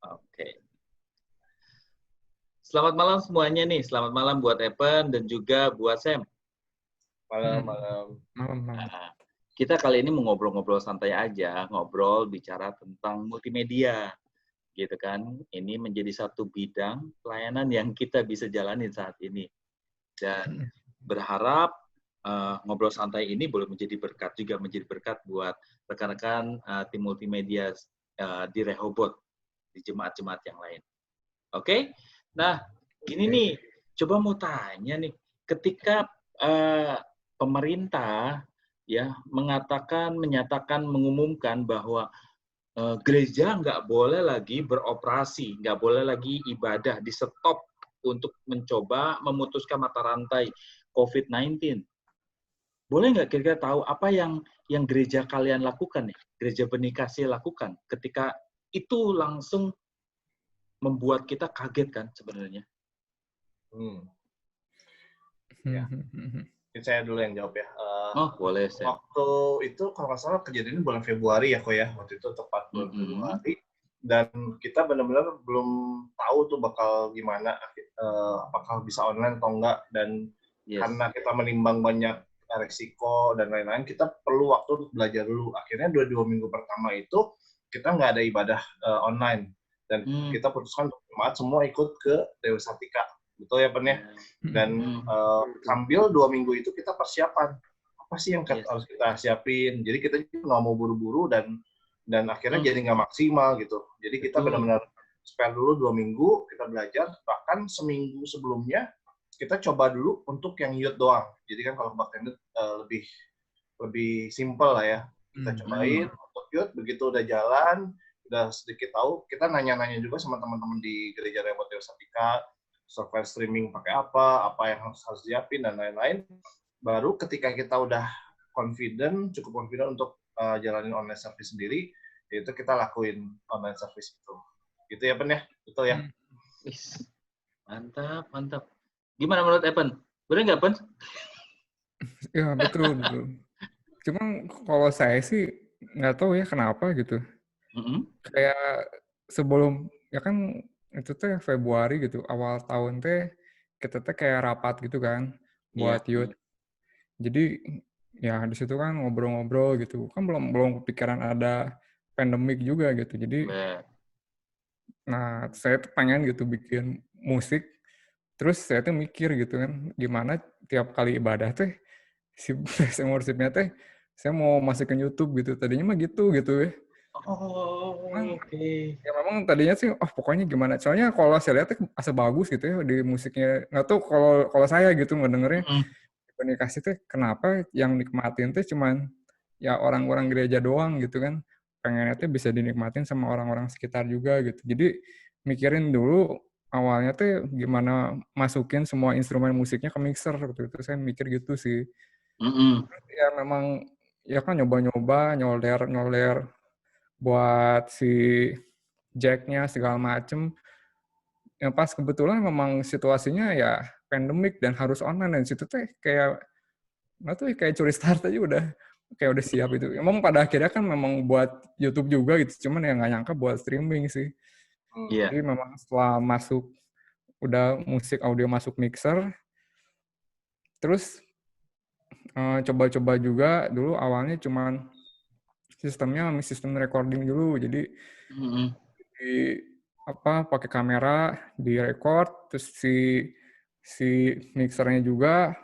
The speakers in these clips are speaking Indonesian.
Oke. Selamat malam semuanya nih. Selamat malam buat Evan dan juga buat Sam. Malam. Nah, kita kali ini mau ngobrol-ngobrol santai aja, ngobrol bicara tentang multimedia, gitu kan. Ini menjadi satu bidang pelayanan yang kita bisa jalanin saat ini. Dan berharap ngobrol santai ini boleh menjadi berkat buat rekan-rekan tim multimedia di Rehoboth, di jemaat-jemaat yang lain. Oke? Nah, ini nih, coba mau tanya nih, ketika pemerintah ya menyatakan, mengumumkan bahwa gereja nggak boleh lagi beroperasi, nggak boleh lagi ibadah, di stop untuk mencoba memutuskan mata rantai COVID-19. Boleh nggak kira-kira tahu apa yang gereja kalian lakukan nih, gereja Benih Kasih lakukan ketika itu langsung membuat kita kaget kan sebenarnya? Ya. Mungkin saya dulu yang jawab ya. Boleh, Sam. Waktu itu kalau nggak salah kejadiannya bulan Februari ya, kok ya. Waktu itu tepat bulan Februari. Dan kita benar-benar belum tahu tuh bakal gimana, apakah bisa online atau enggak. Dan karena kita menimbang banyak resiko dan lain-lain, kita perlu waktu untuk belajar dulu. Akhirnya 2 minggu pertama itu kita nggak ada ibadah online. Dan kita putuskan untuk jemaat semua ikut ke Dewi Sartika. Betul ya, Pen ya? Dan sambil 2 minggu itu kita persiapan. Apa sih yang harus kita siapin? Jadi kita nggak mau buru-buru dan akhirnya jadi nggak maksimal gitu. Jadi kita benar-benar spare dulu 2 minggu, kita belajar. Bahkan seminggu sebelumnya, kita coba dulu untuk yang youth doang. Jadi kan kalau kebaktian lebih simple lah ya. Kita cobain untuk youth, begitu udah jalan, udah sedikit tahu, kita nanya-nanya juga sama teman-teman di gereja Rehoboth Dewi Sartika, software streaming pakai apa yang harus siapin dan lain-lain. Baru ketika kita udah cukup confident untuk jalanin online service sendiri, yaitu kita lakuin online service itu. Gitu ya, Pen ya? Betul ya? Mantap. Gimana menurut Evan? Bener nggak, Pen? Ya, betul. Cuma kalau saya sih nggak tahu ya kenapa gitu. Kayak sebelum, ya kan itu teh Februari gitu, awal tahun teh kita teh kayak rapat gitu kan buat youth. Jadi ya di situ kan ngobrol-ngobrol gitu. Kan belum kepikiran ada pandemik juga gitu. Jadi nah saya tuh pengen gitu bikin musik. Terus saya tuh mikir gitu kan, gimana tiap kali ibadah teh si worship-nya teh saya mau masukin YouTube gitu. Tadinya mah gitu ya. Ya memang tadinya sih, pokoknya gimana. Soalnya kalau saya lihat asa bagus gitu ya di musiknya. Nggak tahu kalau saya gitu ngedengernya, Benih Kasih teh kenapa yang nikmatin teh cuman ya orang-orang gereja doang gitu kan. Pengennya teh bisa dinikmatin sama orang-orang sekitar juga gitu. Jadi mikirin dulu awalnya teh gimana masukin semua instrumen musiknya ke mixer gitu. Itu saya mikir gitu sih. Ya memang ya kan nyoba-nyoba nyolder buat si jack-nya segala macem. Yang pas kebetulan memang situasinya ya pandemik dan harus online, dan situ teh kayak nggak tuh kayak curi start aja udah siap itu. Emang pada akhirnya kan memang buat YouTube juga gitu, cuman ya nggak nyangka buat streaming sih. Jadi memang setelah udah musik audio masuk mixer, terus coba-coba juga dulu awalnya cuman sistem recording dulu. Jadi pakai kamera di record, terus si mixernya juga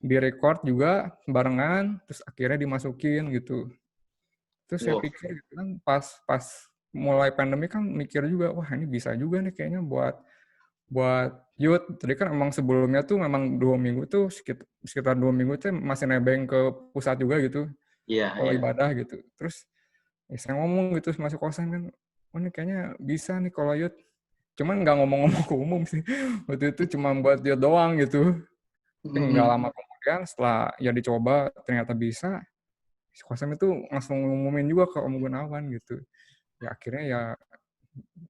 di record juga barengan, terus akhirnya dimasukin gitu. Terus saya pikir gitu kan pas mulai pandemi kan mikir juga, wah ini bisa juga nih kayaknya buat youth. Tadi kan emang sebelumnya tuh memang 2 minggu tuh sekitar 2 minggu tuh masih nebeng ke pusat juga gitu. Kalau ibadah gitu. Terus ya saya ngomong gitu masuk kosan kan, ini kayaknya bisa nih kalau youth. Cuman nggak ngomong-ngomong ke umum sih. Waktu itu cuma buat youth doang gitu. Tapi nggak lama kemudian setelah ya dicoba ternyata bisa, kosan itu langsung ngumumin juga ke Om Gunawan gitu. Ya akhirnya ya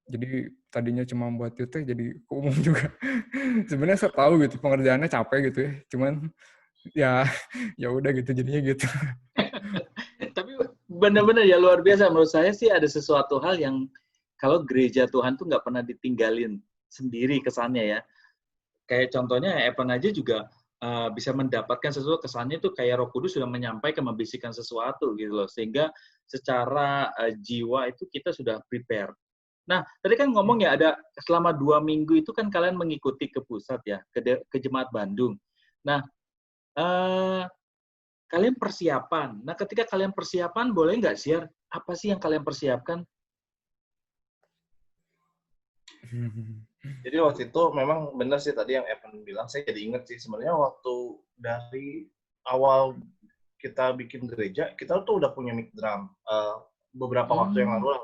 jadi tadinya cuma buat youth jadi ke umum juga. Sebenarnya saya tahu gitu pengerjaannya capek gitu ya. Cuman ya udah gitu jadinya gitu. Tapi benar-benar ya luar biasa menurut saya sih, ada sesuatu hal yang kalau gereja Tuhan tuh nggak pernah ditinggalin sendiri kesannya ya. Kayak contohnya Evan aja juga bisa mendapatkan sesuatu, kesannya itu kayak Roh Kudus sudah menyampaikan, membisikkan sesuatu gitu loh, sehingga secara jiwa itu kita sudah prepare. Nah, tadi kan ngomong ya ada selama 2 minggu itu kan kalian mengikuti ke pusat ya, ke Jemaat Bandung. Nah, kalian persiapan. Nah, ketika kalian persiapan, boleh nggak share apa sih yang kalian persiapkan? Jadi waktu itu memang benar sih tadi yang Evan bilang, saya jadi inget sih sebenarnya waktu dari awal kita bikin gereja, kita tuh udah punya mic drum. Beberapa waktu yang lalu,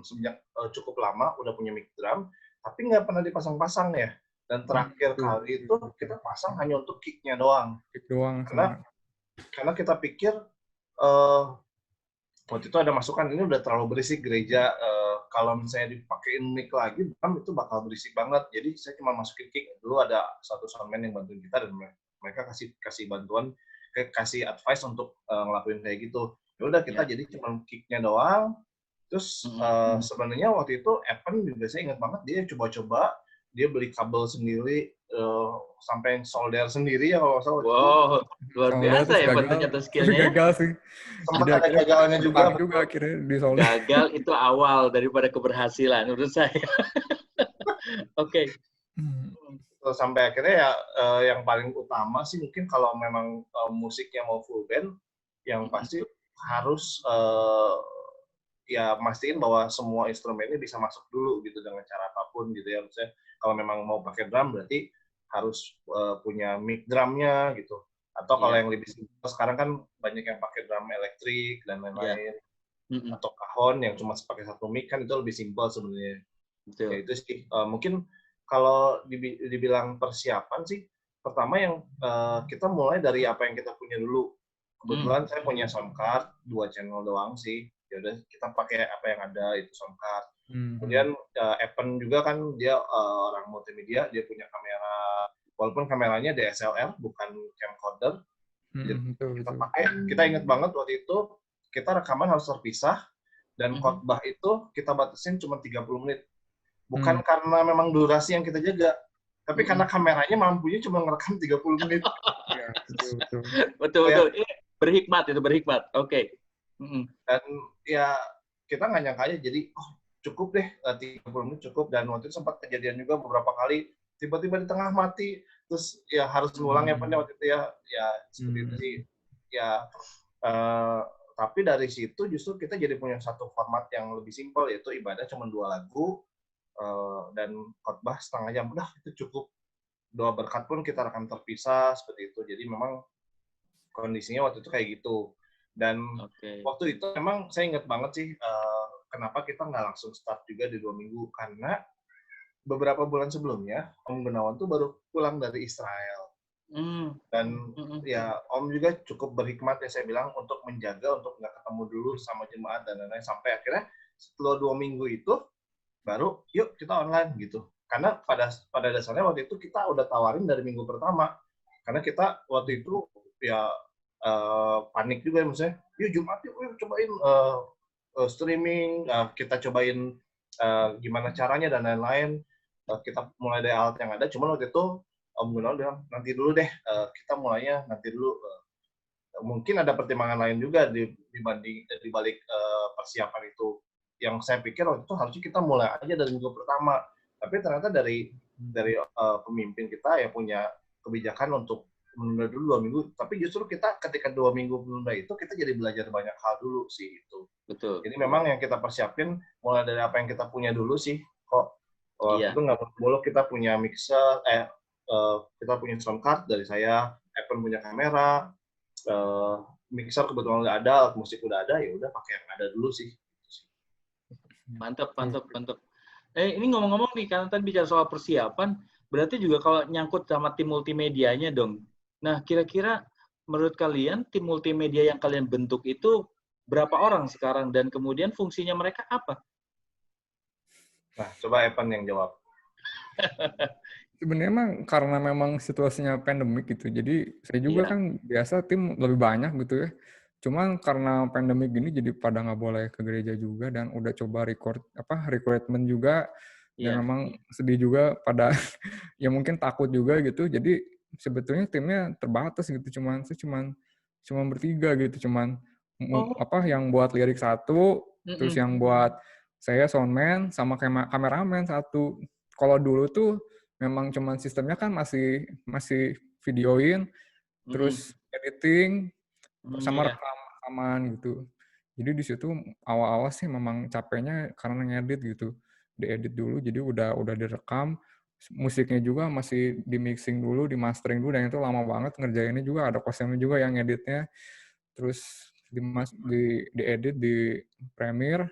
semenjak cukup lama udah punya mic drum, tapi nggak pernah dipasang-pasang ya. Dan terakhir kali itu kita pasang hanya untuk kick-nya doang. Kick doang. Karena kita pikir waktu itu ada masukan ini udah terlalu berisik gereja, kalau misalnya dipakein mic lagi itu bakal berisik banget. Jadi saya cuma masukin kick. Dulu ada satu soundman yang bantuin kita dan mereka kasih bantuan, kasih advice untuk ngelakuin kayak gitu. Ya udah kita jadi cuma kick-nya doang. Terus sebenarnya waktu itu Evan juga saya ingat banget, dia coba-coba, dia beli kabel sendiri, sampai solder sendiri ya kalau nggak salah. Wow, luar biasa ya ternyata skillnya. Gagal sih. Sempat ada gagalnya juga. Akhirnya di solder. Gagal itu awal daripada keberhasilan menurut saya. Oke. Sampai akhirnya ya yang paling utama sih mungkin kalau memang musiknya mau full band, yang pasti harus ya mastiin bahwa semua instrumennya bisa masuk dulu gitu dengan cara apapun gitu ya. Misalnya kalau memang mau pakai drum berarti harus punya mic drumnya gitu. Atau kalau yang lebih simpel sekarang kan banyak yang pakai drum elektrik dan lain-lain. Atau kahon yang cuma pakai satu mic kan itu lebih simpel sebenarnya. Ya itu sih mungkin kalau dibilang persiapan sih, pertama yang kita mulai dari apa yang kita punya dulu. Kebetulan saya punya sound card 2 channel doang sih. Ya udah kita pakai apa yang ada itu sound card. Kemudian Evan juga kan dia orang multimedia, dia punya kamera, walaupun kameranya DSLR bukan camcorder. Kita pakai, kita ingat banget waktu itu kita rekaman harus terpisah dan khotbah itu kita batasin cuma 30 menit. Bukan karena memang durasi yang kita jaga, tapi karena kameranya mampunya cuma ngerekam 30 menit. Betul. Berhikmat itu, berhikmat. Oke. Dan ya kita nggak nyangka aja, jadi cukup deh 30 menit cukup. Dan waktu itu sempat kejadian juga beberapa kali tiba-tiba di tengah mati, terus ya harus ngulang ya waktu itu ya seperti itu sih. Ya tapi dari situ justru kita jadi punya satu format yang lebih simpel, yaitu ibadah cuma 2 lagu dan khotbah setengah jam, udah itu cukup. Doa berkat pun kita rekam terpisah seperti itu. Jadi memang kondisinya waktu itu kayak gitu. Dan waktu itu memang saya ingat banget sih kenapa kita nggak langsung start juga di 2 minggu, karena beberapa bulan sebelumnya Om Gunawan tuh baru pulang dari Israel. Dan ya Om juga cukup berhikmat ya saya bilang untuk menjaga untuk nggak ketemu dulu sama jemaat dan lain-lain, sampai akhirnya setelah 2 minggu itu baru yuk kita online gitu. Karena pada dasarnya waktu itu kita udah tawarin dari minggu pertama, karena kita waktu itu ya panik juga maksudnya, yuk Jumat yuk cobain streaming, kita cobain gimana caranya dan lain-lain. Kita mulai dari alat yang ada, cuman waktu itu Om Gunawan bilang nanti dulu deh, kita mulainya nanti dulu. Mungkin ada pertimbangan lain juga di balik persiapan itu. Yang saya pikir waktu itu harusnya kita mulai aja dari minggu pertama, tapi ternyata dari pemimpin kita yang punya kebijakan untuk menunda dulu 2 minggu. Tapi justru kita ketika 2 minggu menunda itu kita jadi belajar banyak hal dulu sih itu. Betul. Jadi memang yang kita persiapin mulai dari apa yang kita punya dulu sih. Itu nggak perlu kita punya mixer, kita punya sound card dari saya, Evan punya kamera, mixer kebetulan udah ada, alat musik udah ada, ya udah pakai yang ada dulu sih. Mantap. Ini ngomong-ngomong nih, karena tadi bicara soal persiapan, berarti juga kalau nyangkut sama tim multimedianya dong. Nah, kira-kira menurut kalian tim multimedia yang kalian bentuk itu berapa orang sekarang dan kemudian fungsinya mereka apa? Nah, coba Evan yang jawab. Sebenarnya emang karena memang situasinya pandemik gitu, jadi saya juga kan biasa tim lebih banyak gitu ya. Cuman karena pandemi gini jadi pada nggak boleh ke gereja juga dan udah coba recruitment juga dan Iya. memang sedih juga pada ya mungkin takut juga gitu. Jadi sebetulnya timnya terbatas gitu, cuman bertiga gitu, Oh. yang buat lirik satu, terus Mm-mm. yang buat saya soundman sama kameramen satu. Kalau dulu tuh memang cuman sistemnya kan masih masih videoin, Mm-mm. terus editing sama Iya. rekaman gitu. Jadi di situ awal-awal sih memang capeknya karena ngedit gitu. Diedit dulu, jadi udah direkam, musiknya juga masih di mixing dulu, di mastering dulu, dan itu lama banget ngerjainnya juga. Ada kostumnya juga yang editnya, terus diedit di Premiere,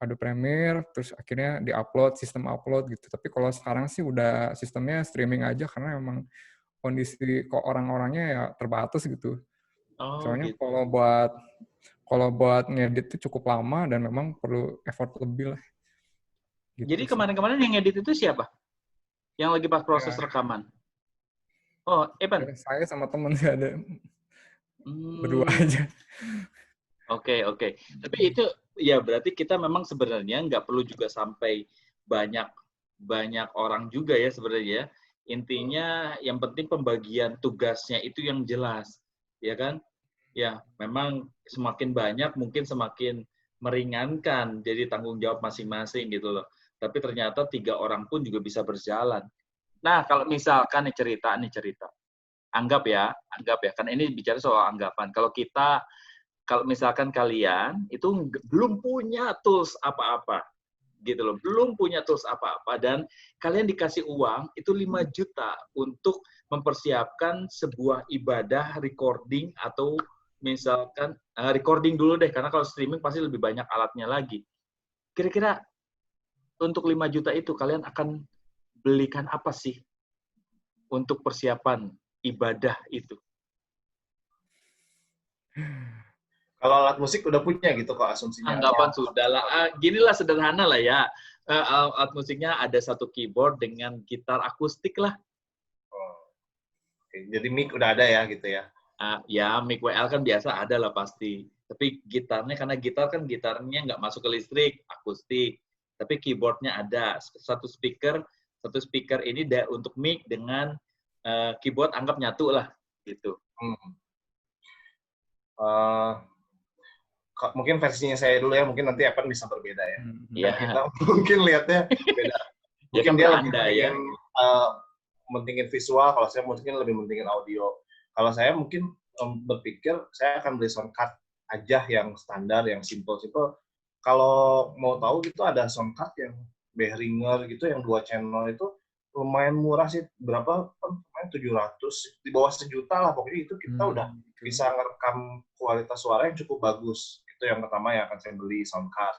Adobe Premiere, terus akhirnya diupload, sistem upload gitu. Tapi kalau sekarang sih udah sistemnya streaming aja karena memang kondisi kok orang-orangnya ya terbatas gitu. Oh Soalnya gitu. kalau buat ngedit itu cukup lama dan memang perlu effort lebih lah gitu Jadi sih. kemarin-kemarin yang edit itu siapa? Yang lagi pas proses Ya, rekaman? Oh, Evan. saya sama temen sih ada berdua Hmm. aja. Oke. Tapi itu ya berarti kita memang sebenarnya nggak perlu juga sampai banyak banyak orang juga ya sebenarnya. Intinya yang penting pembagian tugasnya itu yang jelas, ya kan? Ya, memang semakin banyak mungkin semakin meringankan jadi tanggung jawab masing-masing gitu loh. Tapi ternyata 3 orang pun juga bisa berjalan. Nah, kalau misalkan nih cerita. Anggap ya, kan ini bicara soal anggapan. Kalau misalkan kalian itu belum punya tools apa-apa, gitu loh, belum punya tools apa-apa, dan kalian dikasih uang itu 5 juta untuk mempersiapkan sebuah ibadah recording atau misalkan recording dulu deh, karena kalau streaming pasti lebih banyak alatnya lagi. Kira-kira untuk 5 juta itu kalian akan belikan apa sih untuk persiapan ibadah itu? Kalau alat musik udah punya gitu kok asumsinya atau Anggapan sudah lah. Ginilah sederhana lah ya. Alat musiknya ada 1 keyboard dengan gitar akustik lah. oh, oke. Jadi mic udah ada ya gitu ya. Ya, mic WL kan biasa ada lah pasti. Tapi gitarnya, karena gitarnya nggak masuk ke listrik, akustik. Tapi keyboardnya ada. Satu speaker ini untuk mic dengan keyboard anggap nyatu lah. Gitu. Uh, mungkin versinya saya dulu ya, mungkin nanti Evan bisa berbeda ya. Iya. Kan kita mungkin lihatnya beda. Ya Mungkin kan dia lebih beranda ya. mentingin visual, kalau saya mungkin lebih mentingin audio. Kalau saya mungkin berpikir saya akan beli sound card aja yang standar, yang simple-simple. Kalau mau tahu gitu ada sound card yang Behringer gitu, yang 2 channel itu lumayan murah sih. Berapa? Lumayan 700, di bawah 1 juta lah. Pokoknya itu kita udah bisa ngerekam kualitas suara yang cukup bagus. Itu yang pertama yang akan saya beli, sound card.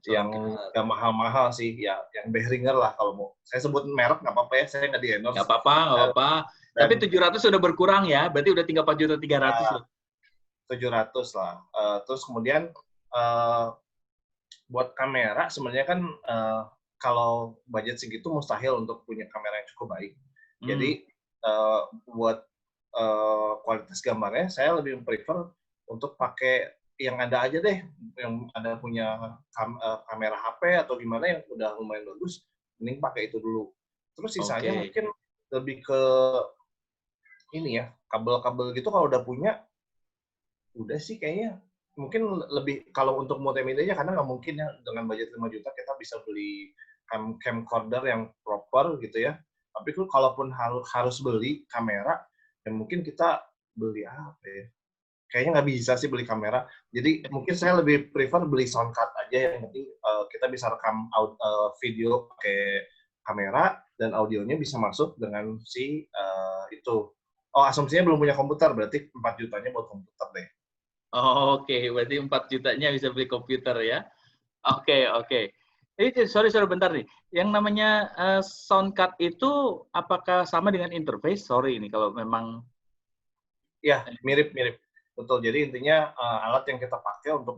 Yang nggak mahal-mahal sih, ya yang Behringer lah kalau mau. Saya sebut merek nggak apa-apa ya, saya nggak di-endorse. Nggak apa-apa. Tapi 700 sudah berkurang ya, berarti udah tinggal 4.300.000 loh. 700 lah. Terus kemudian buat kamera sebenarnya kan kalau budget segitu mustahil untuk punya kamera yang cukup baik. Jadi buat kualitas gambarnya saya lebih prefer untuk pakai yang ada aja deh, yang ada punya kamera HP atau gimana yang udah lumayan bagus, mending pakai itu dulu. Terus sisanya mungkin lebih ke ini ya, kabel-kabel gitu kalau udah punya, udah sih kayaknya. Mungkin lebih kalau untuk multimedia karena nggak mungkin ya dengan budget 5 juta kita bisa beli camcorder yang proper gitu ya. Tapi kalaupun harus beli kamera, ya mungkin kita beli apa ya? Kayaknya nggak bisa sih beli kamera. Jadi mungkin saya lebih prefer beli sound card aja, yang penting kita bisa rekam video pakai kamera dan audionya bisa masuk dengan si itu. Oh, asumsinya belum punya komputer, berarti 4 jutanya buat komputer deh. Oke, berarti 4 jutanya bisa beli komputer ya. Oke. Sorry bentar nih. Yang namanya sound card itu apakah sama dengan interface? Sorry ini kalau memang. Ya, mirip. Betul. Jadi intinya alat yang kita pakai untuk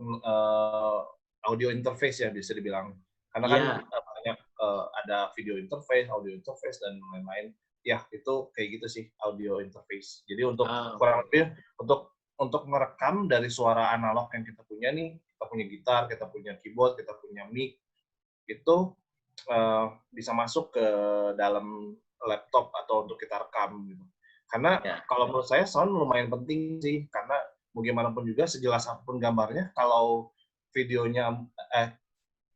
audio interface ya bisa dibilang. Karena kan banyak ada video interface, audio interface dan lain-lain. Ya, itu kayak gitu sih audio interface. Jadi untuk kurang lebih untuk untuk merekam dari suara analog yang kita punya nih, kita punya gitar, kita punya keyboard, kita punya mic, itu bisa masuk ke dalam laptop atau untuk kita rekam gitu. Karena kalau menurut saya sound lumayan penting sih, karena mau gimana pun juga sejelas apapun gambarnya, kalau videonya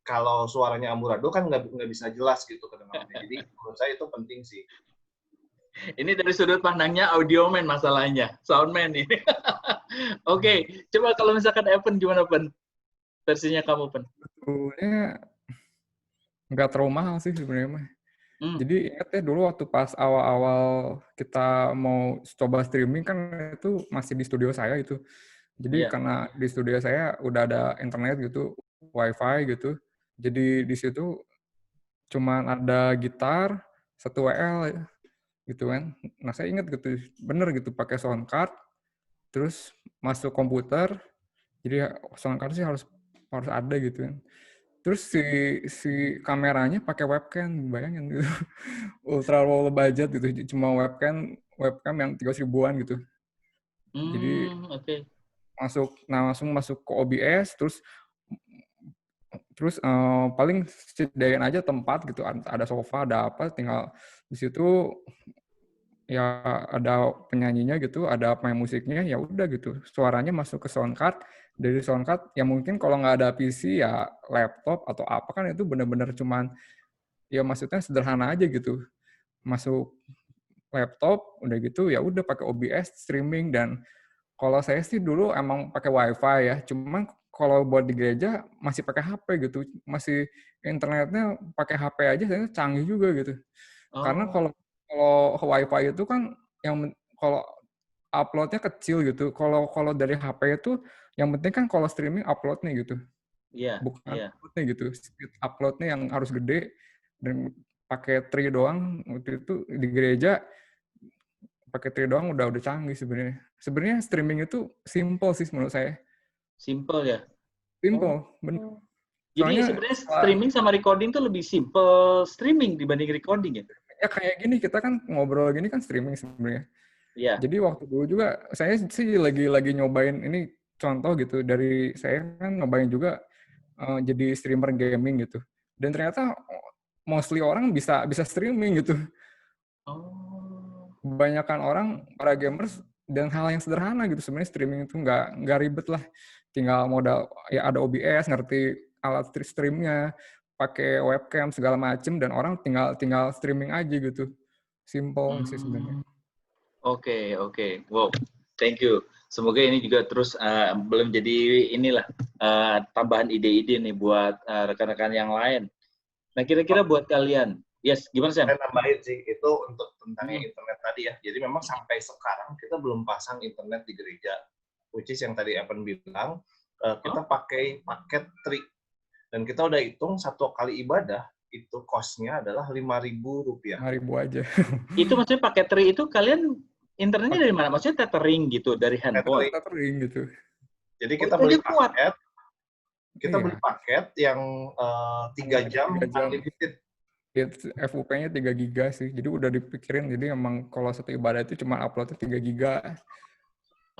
kalau suaranya amburadul kan nggak bisa jelas gitu kedengarannya. Jadi menurut saya itu penting sih. Ini dari sudut pandangnya audioman masalahnya, soundman ini. Oke, coba kalau misalkan Evan gimana, Pen? Versinya kamu, Pen? Sebetulnya nggak terlalu mahal sih sebenarnya. Jadi ingat ya dulu waktu pas awal-awal kita mau coba streaming kan itu masih di studio saya itu. Jadi karena di studio saya udah ada internet gitu, wifi gitu. Jadi di situ cuman ada gitar, 1 WL gitu kan. Nah saya ingat gitu, bener gitu pakai sound card, terus masuk komputer. Jadi sound card sih harus ada gitu kan. Terus si kameranya pakai webcam, bayangin gitu. Ultra low budget gitu, cuma webcam yang 300 ribuan gitu. Jadi langsung masuk ke OBS, terus paling sediain aja tempat gitu, ada sofa, ada apa, tinggal di situ ya ada penyanyinya gitu, ada pemain musiknya, ya udah gitu. Suaranya masuk ke sound card, dari sound card ya mungkin kalau nggak ada PC ya laptop atau apa kan itu benar-benar cuman ya maksudnya sederhana aja gitu. Masuk laptop udah gitu ya udah pakai OBS streaming. Dan kalau saya sih dulu emang pakai WiFi ya, cuman kalau buat di gereja masih pakai HP gitu, masih internetnya pakai HP aja saya canggih juga gitu. Karena kalau WiFi itu kan kalau uploadnya kecil gitu, kalau dari HP itu yang penting kan kalau streaming uploadnya gitu. Bukan uploadnya gitu, speed uploadnya yang harus gede. Dan pakai tri doang waktu itu di gereja, pakai tri doang udah canggih sebenarnya. Sebenarnya streaming itu simple sih menurut saya. Simple ya? Simple, bener. Jadi sebenarnya streaming sama recording tuh lebih simple streaming dibanding recording ya? Ya kayak gini, kita kan ngobrol gini kan streaming sebenarnya. Iya. Jadi waktu dulu juga saya sih lagi nyobain ini contoh gitu, dari saya kan nyobain juga jadi streamer gaming gitu. Dan ternyata mostly orang bisa streaming gitu. Kebanyakan orang para gamers dan hal yang sederhana gitu sebenarnya streaming itu nggak ribet lah. Tinggal modal ya ada OBS, ngerti alat streamnya, pakai webcam segala macem, dan orang tinggal streaming aja gitu. Simple sih sebenarnya. Oke. Wow, thank you. Semoga ini juga terus belum jadi inilah tambahan ide-ide nih buat rekan-rekan yang lain. Nah, kira-kira buat kalian, yes, gimana Sam? Saya nambahin sih, itu untuk tentang internet tadi ya. Jadi memang sampai sekarang kita belum pasang internet di gereja. Which is yang tadi Evan bilang, kita pakai paket tri. Dan kita udah hitung satu kali ibadah, itu cost-nya adalah Rp5.000. Rp5.000 aja. Itu maksudnya paket tri itu kalian internetnya dari mana? Maksudnya tethering gitu, dari handphone? Tethering gitu. Jadi kita beli paket, beli paket yang 3 jam unlimited. FUP-nya 3 giga sih. Jadi udah dipikirin. Jadi emang kalau satu ibadah itu cuma uploadnya 3 giga.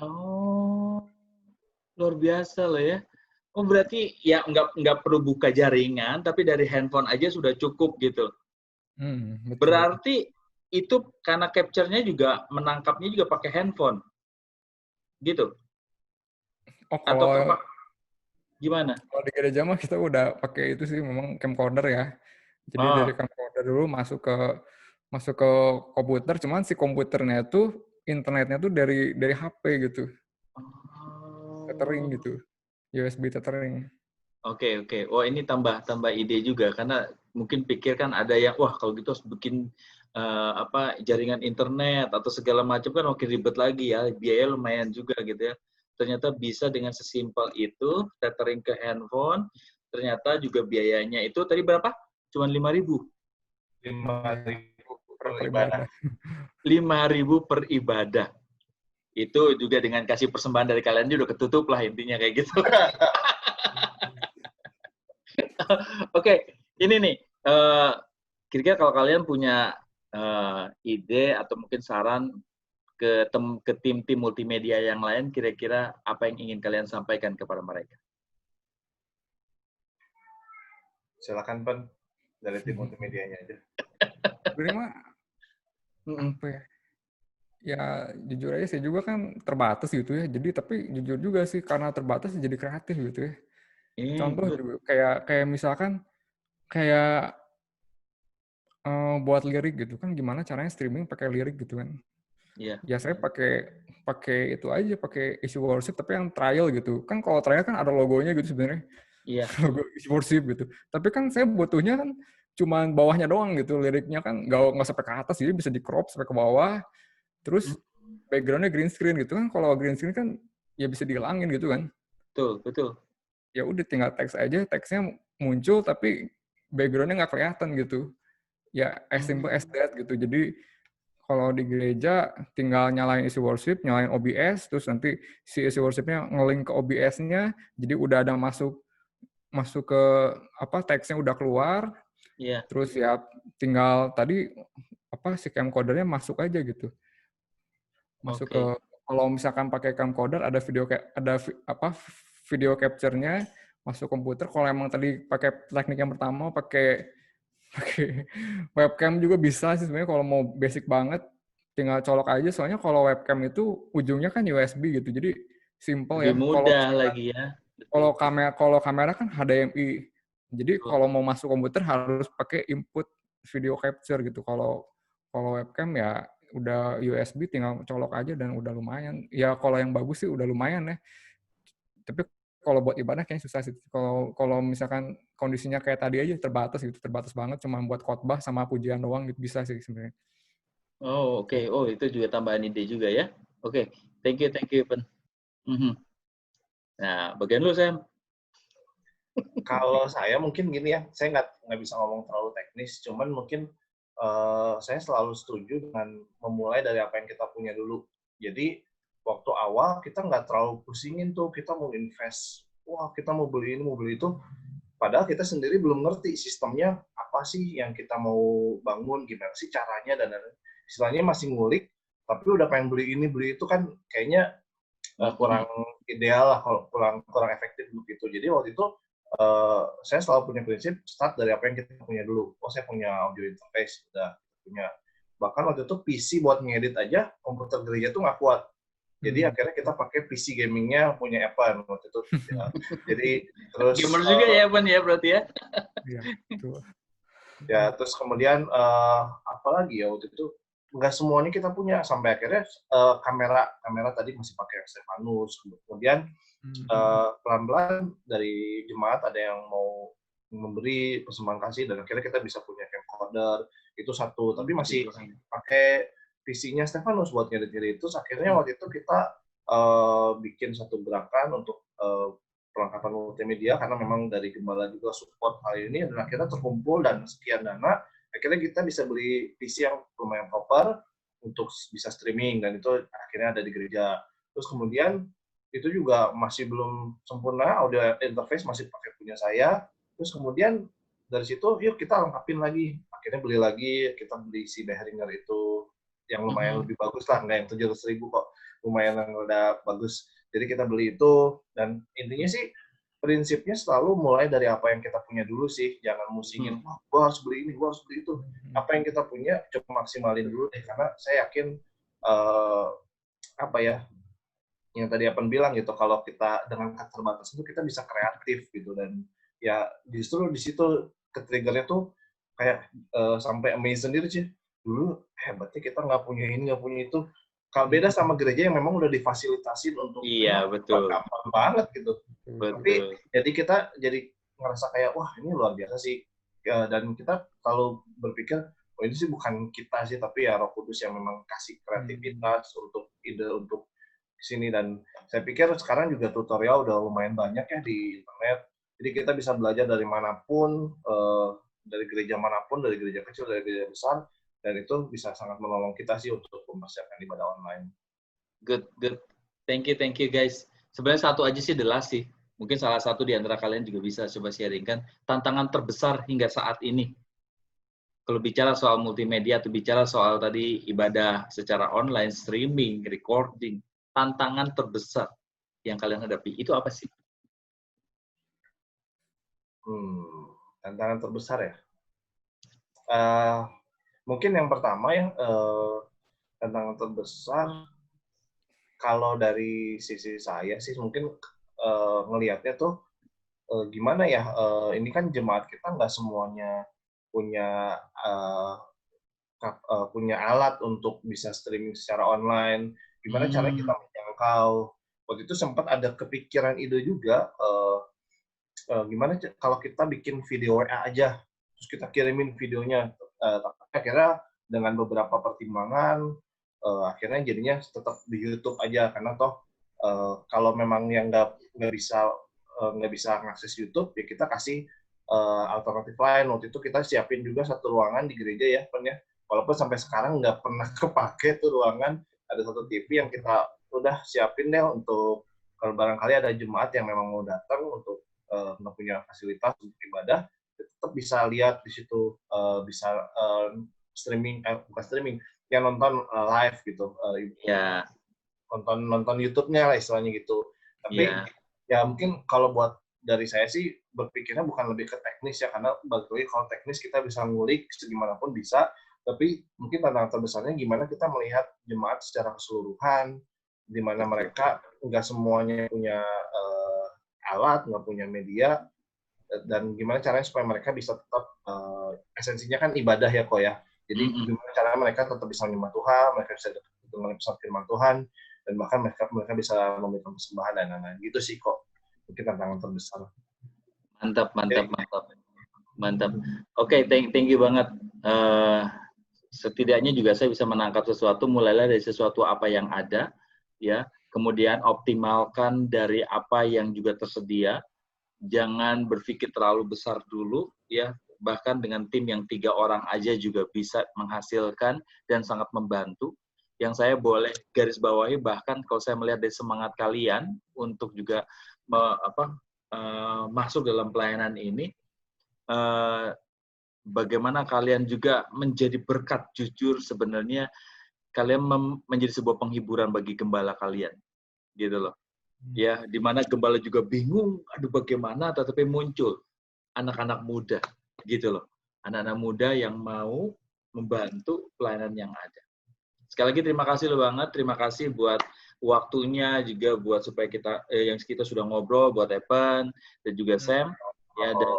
Oh, luar biasa loh ya. Oh, berarti ya nggak perlu buka jaringan, tapi dari handphone aja sudah cukup gitu. Betul. Berarti itu karena capture-nya juga, menangkapnya juga pakai handphone. Gitu? Oh, kalau gimana? Kalau di gereja mah kita udah pakai itu sih, memang camcorder ya. Jadi dari camcorder dulu masuk ke komputer, cuman si komputernya itu internetnya tuh dari HP gitu. Tethering gitu. USB tethering. Oke. Wah, ini tambah ide juga, karena mungkin pikir kan ada yang wah kalau gitu harus bikin jaringan internet atau segala macam kan makin ribet lagi ya, biaya lumayan juga gitu ya. Ternyata bisa dengan sesimpel itu, tethering ke handphone, ternyata juga biayanya itu tadi berapa? Cuman 5.000. 5.000 per ibadah. 5.000 per ibadah. Itu juga dengan kasih persembahan dari kalian juga udah ketutup lah intinya kayak gitu. Oke, ini nih. Kira-kira kalau kalian punya ide atau mungkin saran ke tim-tim multimedia yang lain, kira-kira apa yang ingin kalian sampaikan kepada mereka? Silakan Pen, dari tim multimedianya aja. Sebenarnya apa ya? Ya jujur aja saya juga kan terbatas gitu ya. Jadi tapi jujur juga sih karena terbatas jadi kreatif gitu ya. Contoh juga kayak misalkan kayak buat lirik gitu kan, gimana caranya streaming pakai lirik gitu kan. Ya saya pakai itu aja, pakai isi worship tapi yang trial gitu. Kan kalau trial kan ada logonya gitu sebenarnya. Iya. Logo isi worship gitu. Tapi kan saya butuhnya kan cuman bawahnya doang gitu. Liriknya kan nggak sampai ke atas, jadi bisa di crop sampai ke bawah. Terus backgroundnya green screen gitu kan. Kalau green screen kan ya bisa dihilangin gitu kan. Betul. Ya udah tinggal teks aja, teksnya muncul tapi backgroundnya nggak kelihatan gitu. Ya as simple as that gitu. Jadi kalau di gereja tinggal nyalain isi worship, nyalain OBS, terus nanti si isi worshipnya nge-link ke OBS-nya, jadi udah ada masuk ke teksnya udah keluar. Iya. Terus ya tinggal tadi si camcordernya masuk aja gitu. Masuk ke, kalau misalkan pakai camcorder ada video capture-nya masuk komputer. Kalau emang tadi pakai teknik yang pertama pakai webcam juga bisa sih sebenarnya. Kalau mau basic banget tinggal colok aja, soalnya kalau webcam itu ujungnya kan USB gitu, jadi simple ya. Lebih mudah lagi ya. Kalau kamera kan HDMI, jadi kalau mau masuk komputer harus pakai input video capture gitu. Kalau webcam ya udah USB, tinggal colok aja dan udah lumayan. Ya kalau yang bagus sih udah lumayan ya. Tapi kalau buat ibadah kayaknya susah sih. Kalau misalkan kondisinya kayak tadi aja terbatas banget, cuma buat khotbah sama pujian doang gitu bisa sih sebenarnya. Oh, oke. Oh, itu juga tambahan ide juga ya. Oke. Thank you, Pen. Nah, bagian lu, Sam. Kalau saya mungkin gini ya, saya nggak bisa ngomong terlalu teknis, cuman mungkin saya selalu setuju dengan memulai dari apa yang kita punya dulu. Jadi waktu awal kita nggak terlalu pusingin tuh, kita mau invest, wah kita mau beli ini, mau beli itu, padahal kita sendiri belum ngerti sistemnya apa sih yang kita mau bangun, gimana sih caranya, dan istilahnya masih ngulik, tapi udah pengen beli ini, beli itu kan kayaknya kurang ideal lah, kalau kurang efektif untuk itu. Jadi waktu itu saya selalu punya prinsip start dari apa yang kita punya dulu. Oh, saya punya audio interface, udah punya. Bahkan waktu itu PC buat ngedit aja komputer gereja tuh nggak kuat. Jadi akhirnya kita pakai PC gamingnya punya Evan waktu itu. Ya. Jadi terus gamer juga ya Evan ya berarti ya. Iya, betul. Ya, terus kemudian apa lagi ya waktu itu, nggak semuanya kita punya, sampai akhirnya kamera tadi masih pakai Stefanus. Kemudian pelan-pelan dari jemaat ada yang mau memberi persembahan kasih, dan akhirnya kita bisa punya camcorder, itu satu. Tapi masih pakai PC-nya Stefanus buat ngedit-ngedit. Terus akhirnya waktu itu kita bikin satu gerakan untuk perlengkapan multimedia, karena memang dari gembala juga support hal ini, dan akhirnya terkumpul dan sekian dana, akhirnya kita bisa beli PC yang lumayan proper untuk bisa streaming, dan itu akhirnya ada di gereja. Terus kemudian itu juga masih belum sempurna, audio interface masih pakai punya saya. Terus kemudian dari situ, yuk kita lengkapin lagi. Akhirnya beli lagi, kita beli si Behringer itu, yang lumayan lebih bagus lah, nggak yang 700.000 kok, lumayan yang udah bagus. Jadi kita beli itu, dan intinya sih prinsipnya selalu mulai dari apa yang kita punya dulu sih, jangan musingin, wah gua harus beli ini, gua harus beli itu. Apa yang kita punya, coba maksimalin dulu deh, karena saya yakin yang tadi Apan bilang gitu, kalau kita dengan keterbatasan itu kita bisa kreatif gitu, dan ya justru di situ ke-triggernya tuh kayak sampai amazed sendiri sih, dulu hebatnya kita nggak punya ini, nggak punya itu. Kalau beda sama gereja yang memang udah difasilitasin untuk betul, gampang banget gitu. Betul. Tapi jadi kita jadi ngerasa kayak wah ini luar biasa sih, ya, dan kita selalu berpikir oh ini sih bukan kita sih, tapi ya Roh Kudus yang memang kasih kreativitas untuk ide untuk sini. Dan saya pikir sekarang juga tutorial udah lumayan banyak ya di internet, jadi kita bisa belajar dari manapun, dari gereja manapun, dari gereja kecil, dari gereja besar, dan itu bisa sangat menolong kita sih untuk mempersiapkan ibadah online. Good. Thank you guys. Sebenarnya satu aja sih the last sih. Mungkin salah satu di antara kalian juga bisa coba sharingkan tantangan terbesar hingga saat ini. kalau bicara soal multimedia atau bicara soal tadi ibadah secara online, streaming, recording, tantangan terbesar yang kalian hadapi itu apa sih? Tantangan terbesar ya. Mungkin yang pertama ya, tantangan terbesar kalau dari sisi saya sih mungkin ngelihatnya tuh gimana ya, ini kan jemaat kita nggak semuanya punya punya alat untuk bisa streaming secara online. Gimana caranya kita menjangkau? Waktu itu sempat ada kepikiran ide juga, gimana kalau kita bikin video WA aja, terus kita kirimin videonya. Akhirnya dengan beberapa pertimbangan, akhirnya jadinya tetap di YouTube aja, karena toh kalau memang yang nggak bisa ngakses YouTube, ya kita kasih alternatif lain. Waktu itu kita siapin juga satu ruangan di gereja ya, Pen ya. Walaupun sampai sekarang nggak pernah kepake tuh ruangan, ada satu TV yang kita udah siapin deh untuk kalau barangkali ada jemaat yang memang mau datang untuk nggak punya fasilitas untuk ibadah, tetap bisa lihat di situ, bisa streaming, bukan streaming, yang nonton live gitu, nonton YouTube-nya lah istilahnya gitu. Tapi ya mungkin kalau buat dari saya sih berpikirnya bukan lebih ke teknis ya, karena bagi kalau teknis kita bisa ngulik segimanapun bisa, tapi mungkin tantangan terbesarnya gimana kita melihat jemaat secara keseluruhan, di mana mereka nggak semuanya punya alat, nggak punya media, dan gimana caranya supaya mereka bisa tetap, esensinya kan ibadah ya kok ya, jadi gimana caranya mereka tetap bisa menyembah Tuhan, mereka bisa dengar pesan firman Tuhan, dan bahkan mereka bisa memberikan persembahan dan lain-lain. Gitu sih kok mungkin tantangan terbesar. Mantap. Oke, thank you banget. Setidaknya juga saya bisa menangkap sesuatu, mulailah dari sesuatu apa yang ada, ya. Kemudian optimalkan dari apa yang juga tersedia. Jangan berpikir terlalu besar dulu, ya. Bahkan dengan tim yang 3 orang aja juga bisa menghasilkan dan sangat membantu. Yang saya boleh garis bawahi, bahkan kalau saya melihat dari semangat kalian untuk juga masuk dalam pelayanan ini, bagaimana kalian juga menjadi berkat. Jujur sebenarnya kalian menjadi sebuah penghiburan bagi gembala kalian, gitu loh. Ya, di mana gembala juga bingung, aduh bagaimana, tetapi muncul anak-anak muda, gitu loh. Anak-anak muda yang mau membantu pelayanan yang ada. Sekali lagi terima kasih banget, terima kasih buat waktunya juga buat supaya kita sudah ngobrol, buat Evan dan juga Sam, ya, dan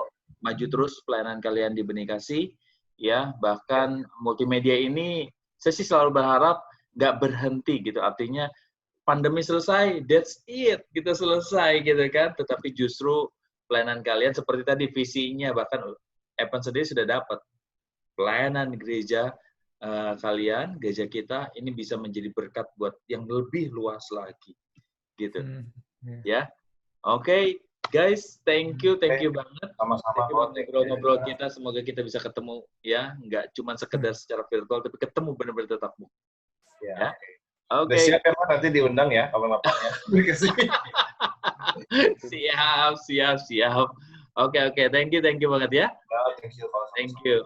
maju terus pelayanan kalian di Benih Kasih, ya. Bahkan multimedia ini saya sih selalu berharap nggak berhenti gitu, artinya pandemi selesai, that's it, kita selesai gitu kan, tetapi justru pelayanan kalian seperti tadi visinya, bahkan Evan sendiri sudah dapat pelayanan gereja kalian, gereja kita ini bisa menjadi berkat buat yang lebih luas lagi gitu. Ya. Oke, guys, thank you banget. Sama-sama ngobrol-ngobrol kita, semoga kita bisa ketemu ya, nggak cuma sekedar secara virtual, tapi ketemu benar-benar tetap muka. Ya. Oke. Siap ya Pak, nanti diundang ya kapan-kapan ya. Siap. Oke, thank you banget ya. Thank you.